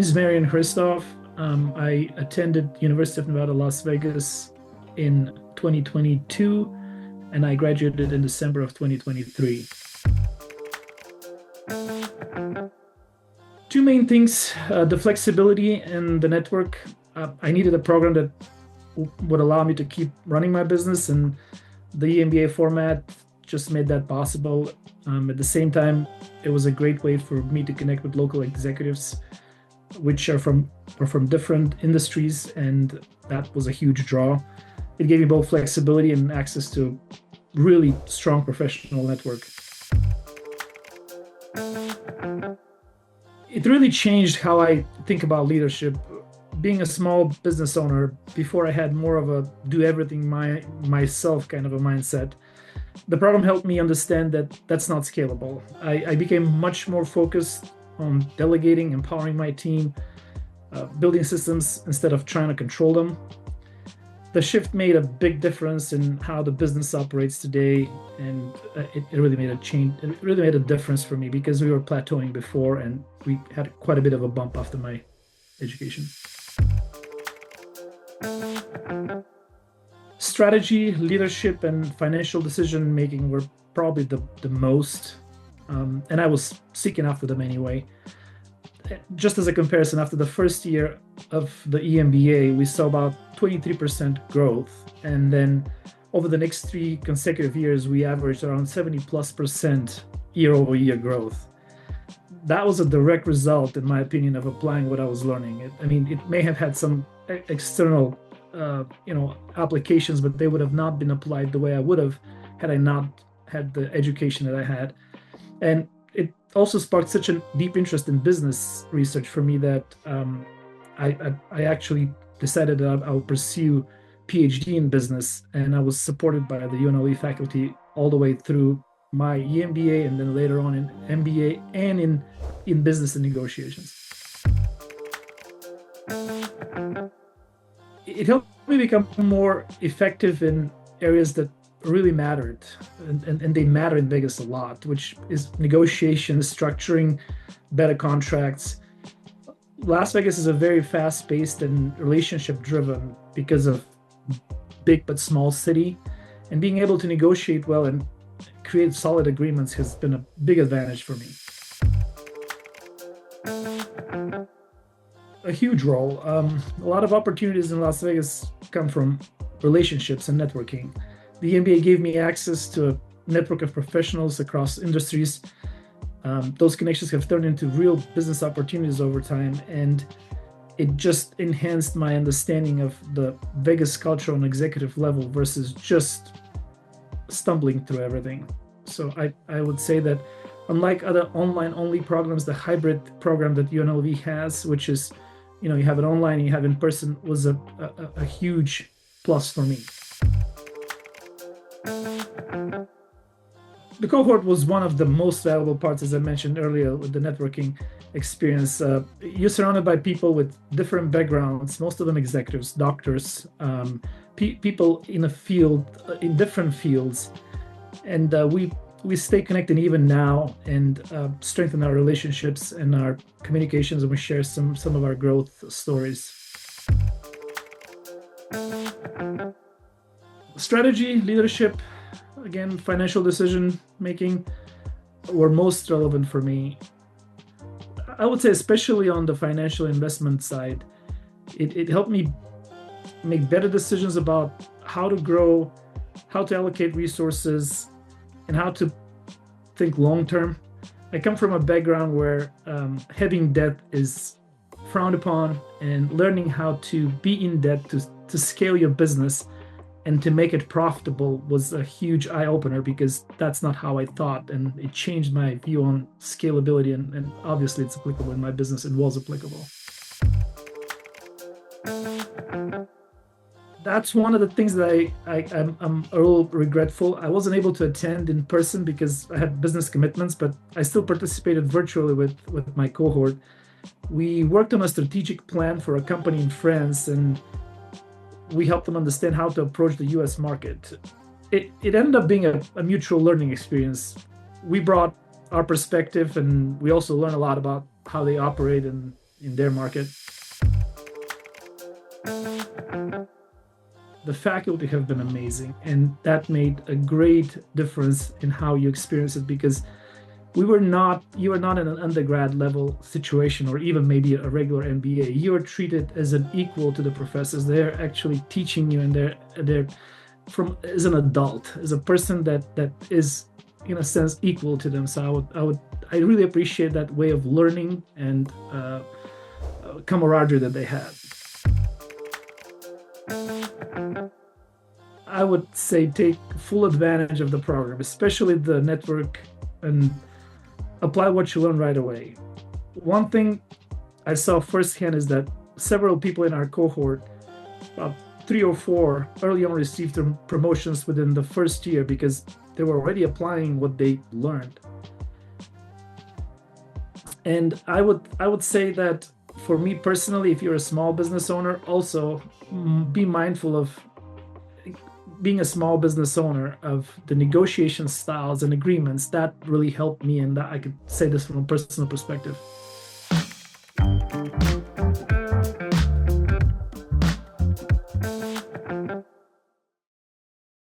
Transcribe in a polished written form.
is Marian Hristov. I attended University of Nevada, Las Vegas in 2022, and I graduated in December of 2023. Two main things, the flexibility and the network. I needed a program that would allow me to keep running my business, and the EMBA format just made that possible. At the same time, it was a great way for me to connect with local executives, which are from different industries, and that was a huge draw. It gave me both flexibility and access to really strong professional network. It really changed how I think about leadership. Being a small business owner, before I had more of a do everything myself kind of a mindset. The program helped me understand that that's not scalable. I became much more focused on delegating, empowering my team, building systems instead of trying to control them. The shift made a big difference in how the business operates today, and it really made a change. It really made a difference for me because we were plateauing before, and we had quite a bit of a bump after my education. Strategy, leadership, and financial decision making were probably the most, and I was seeking after them anyway. Just as a comparison, after the first year of the EMBA, we saw about 23% growth, and then over the next 3 consecutive years, we averaged around 70+% year-over-year growth. That was a direct result, in my opinion, of applying what I was learning. It may have had some external applications, but they would have not been applied the way I would have had I not had the education that I had. And it also sparked such a deep interest in business research for me that I actually decided that I would pursue PhD in business, and I was supported by the UNLV faculty all the way through my EMBA, and then later on in MBA and in business and negotiations. It helped me become more effective in areas that really mattered, and they matter in Vegas a lot, which is negotiations, structuring better contracts. Las Vegas is a very fast-paced and relationship-driven because of big but small city, and being able to negotiate well and create solid agreements has been a big advantage for me. A huge role. A lot of opportunities in Las Vegas come from relationships and networking. The MBA gave me access to a network of professionals across industries. Those connections have turned into real business opportunities over time, and it just enhanced my understanding of the Vegas culture on executive level versus just stumbling through everything. So I would say that unlike other online-only programs, the hybrid program that UNLV has, which is, you have it online and you have in person, was a huge plus for me. The cohort was one of the most valuable parts, as I mentioned earlier, with the networking experience. You're surrounded by people with different backgrounds, most of them executives, doctors, people in a field, in different fields. And we stay connected even now and strengthen our relationships and our communications, and we share some of our growth stories. Strategy, leadership, again, financial decision making were most relevant for me. I would say especially on the financial investment side, it helped me make better decisions about how to grow, how to allocate resources, and how to think long-term. I come from a background where having debt is frowned upon, and learning how to be in debt to scale your business and to make it profitable was a huge eye-opener, because that's not how I thought, and it changed my view on scalability, and obviously it's applicable in my business. It was applicable. That's one of the things that I'm a little regretful. I wasn't able to attend in person because I had business commitments, but I still participated virtually with my cohort. We worked on a strategic plan for a company in France, and we helped them understand how to approach the US market. It ended up being a mutual learning experience. We brought our perspective, and we also learned a lot about how they operate, and in their market. The faculty have been amazing, and that made a great difference in how you experience it, because you were not in an undergrad level situation or even maybe a regular MBA. You are treated as an equal to the professors. They're actually teaching you, and they're from as an adult, as a person that is in a sense equal to them. So I really appreciate that way of learning and camaraderie that they had. I would say take full advantage of the program, especially the network, and apply what you learn right away. One thing I saw firsthand is that several people in our cohort, about 3 or 4, early on received their promotions within the first year because they were already applying what they learned. And I would say that for me personally, if you're a small business owner, also be mindful of being a small business owner, of the negotiation styles and agreements that really helped me, and that I could say this from a personal perspective.